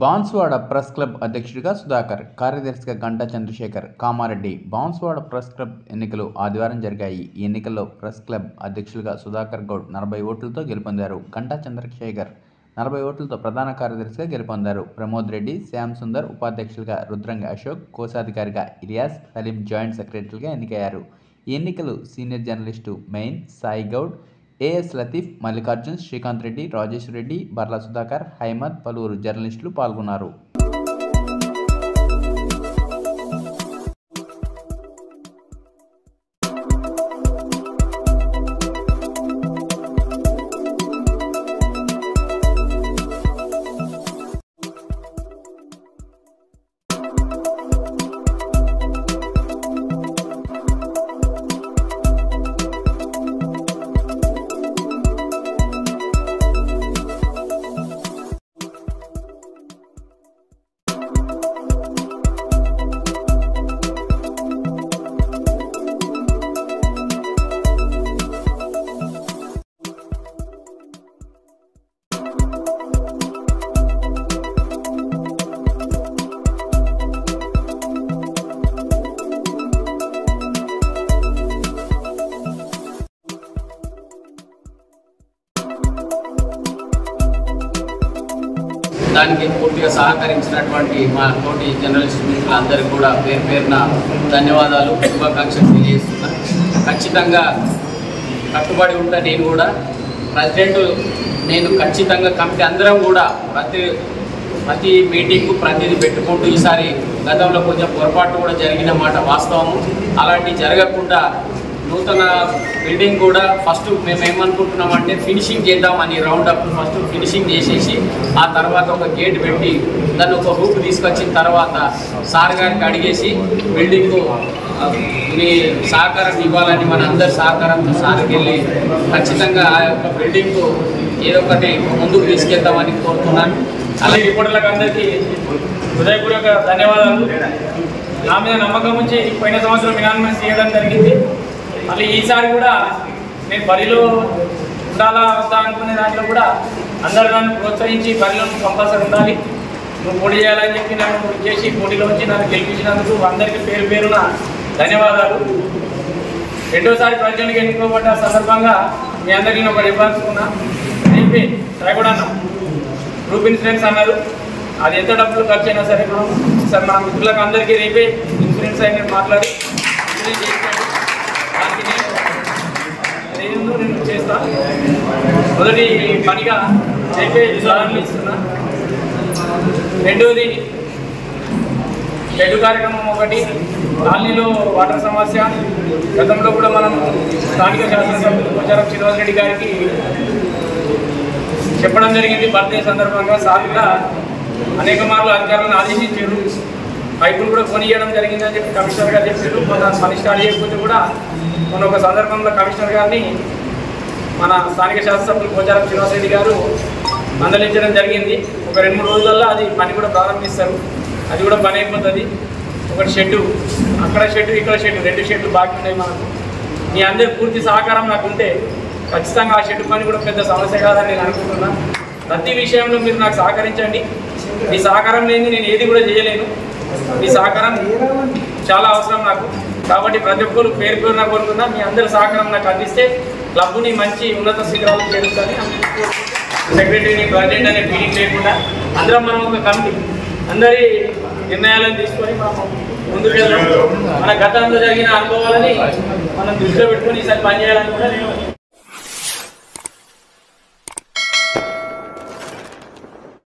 Banswada press club అధ్యక్షుడిగా సుధాకర్, కార్యదర్శిగా Ganta Chandrasekhar, Kamareddy. Banswada press club ఎన్నికలు ఆదివారం జరిగాయి. ఈ ఎన్నికల్లో ప్రెస్ క్లబ్ అధ్యక్షులుగా సుధాకర్ గౌడ్ 40 ఓట్లతో గెలుపొందారు. గంటా చంద్రశేఖర్ 40 ఓట్లతో ప్రధాన కార్యదర్శిగా గెలుపొందారు. ప్రమోద్ రెడ్డి, శ్యామ్ సుందర్ ఉపాధ్యక్షులుగా, రుద్రంగి అశోక్ కోశాధికారిగా, ఇలియాస్, సలీం జాయింట్ సెక్రటరీగా ఎన్నికయ్యారు. ఈ ఎన్నికలు సీనియర్ జర్నలిస్టు మెయిన్ సాయి గౌడ్, ఏఎస్ లతీఫ్, మల్లికార్జున్, శ్రీకాంత్ రెడ్డి, రాజేష్ రెడ్డి, బర్లా సుధాకర్, హైమద్, పలువురు జర్నలిస్టులు పాల్గొన్నారు. దానికి పూర్తిగా సహకరించినటువంటి మా తోటి జర్నలిస్ట్ మిత్రులందరికీ కూడా పేరు పేరున ధన్యవాదాలు, శుభాకాంక్షలు తెలియజేస్తున్నా. ఖచ్చితంగా కట్టుబడి ఉంటా. నేను కూడా ప్రెసిడెంట్, నేను ఖచ్చితంగా కమిటీ అందరం కూడా ప్రతి మీటింగ్కు ప్రతిదీ పెట్టుకుంటూ, ఈసారి గతంలో కొంచెం పొరపాటు కూడా జరిగిన మాట వాస్తవము. అలాంటివి జరగకుండా నూతన బిల్డింగ్ కూడా ఫస్ట్ మేము ఏమనుకుంటున్నామంటే ఫినిషింగ్ చేద్దామని, రౌండప్ ఫస్ట్ ఫినిషింగ్ చేసేసి ఆ తర్వాత ఒక గేట్ పెట్టి దాన్ని ఒక రూప్ తీసుకొచ్చిన తర్వాత సార్ గారికి అడిగేసి బిల్డింగ్కు మీ సహకారం ఇవ్వాలని మన అందరి సహకారంతో సార్కి వెళ్ళి ఖచ్చితంగా ఆ యొక్క బిల్డింగ్కు ఏదో ఒకటి ముందుకు తీసుకెళ్తామని కోరుతున్నాను. అలాగే రిపోర్టర్లకు అందరికీ హృదయపూర్వక ధన్యవాదాలు. నా మీద నమ్మకం ఉంచి పోయిన సంవత్సరం ఇనాన్మెంట్స్ చేయడం జరిగింది. మళ్ళీ ఈసారి కూడా నేను బరిలో ఉండాలా వద్దా అనుకునే దాంట్లో కూడా అందరూ నన్ను ప్రోత్సహించి బరిలో కంపల్సరీ ఉండాలి, నువ్వు పోటీ చేయాలని చెప్పి నన్ను చేసి పోటీలో వచ్చి నన్ను గెలిపించినందుకు అందరికీ పేరు పేరున ధన్యవాదాలు. రెండోసారి ప్రెసిడెంట్గా ఎన్నుకోబడ్డ సందర్భంగా మీ అందరికీ నేను ఒకటి ఇవ్వాల్సుకున్నా. రేపే రాయకూడన్నా గ్రూప్ ఇన్సూరెన్స్ అన్నారు, అది ఎంత డబ్బులు ఖర్చు అయినా సరే సార్ మా మిత్రులకు అందరికీ రేపే ఇన్సూరెన్స్ అయిన మాట్లాడి ఇన్సూరెన్స్ చేస్తాను. దానికి నేను చేస్తాను. మొదటి పనిగా రేపే సలహాలు ఇస్తున్నా. రెండోది షెడ్ కార్యక్రమం ఒకటి, కాలనీలో వాటర్ సమస్య. గతంలో కూడా మనం స్థానిక శాసనసభ్యులు పోచారం శ్రీనివాస్ రెడ్డి గారికి చెప్పడం జరిగింది. బర్త్డే సందర్భంగా సార్ కూడా అనేక మార్లు అధికారులను ఆదేశించారు. పైపులు కూడా కొనియడం జరిగిందని చెప్పి కమిషనర్ గారు చెప్పారు. మన పని స్టార్ట్ చేయకపోతే కూడా మన ఒక సందర్భంలో కమిషనర్ గారిని మన స్థానిక శాసనసభ్యులు పోచారం శ్రీనివాస్ రెడ్డి గారు మందలించడం జరిగింది. ఒక 2-3 రోజులలో అది పని కూడా ప్రారంభిస్తారు. అది కూడా పని అయిపోతుంది. ఒకటి షెడ్డు, అక్కడ షెడ్డు, ఇక్కడ షెడ్డు, 2 షెడ్లు బాకీ ఉన్నాయి మనకు. మీ అందరి పూర్తి సహకారం నాకు ఉంటే ఖచ్చితంగా ఆ షెడ్డు పని కూడా పెద్ద సమస్య కాదని నేను అనుకుంటున్నాను. ప్రతి విషయంలో మీరు నాకు సహకరించండి. మీ సహకారం లేని నేను ఏది కూడా చేయలేను. మీ సహకారం చాలా అవసరం నాకు. కాబట్టి ప్రతి ఒక్కరు పేరు పేరున కోరుతున్నా, మీ అందరి సహకారం నాకు అందిస్తే క్లబ్ని మంచి ఉన్నత శిఖరాలు చేరుస్తాను. సెక్రటరీని, ప్రెసిడెంట్ అనే ఫీలింగ్ లేకుండా అందరం మనం ఒక కమిటీ అందరి నిర్ణయాలను తీసుకొని మనం ముందుకు వెళ్దాం. మన గతంలో జరిగిన అనుభవాలని మనం దృష్టిలో పెట్టుకొని ఈసారి పనిచేయాలని కూడా నేను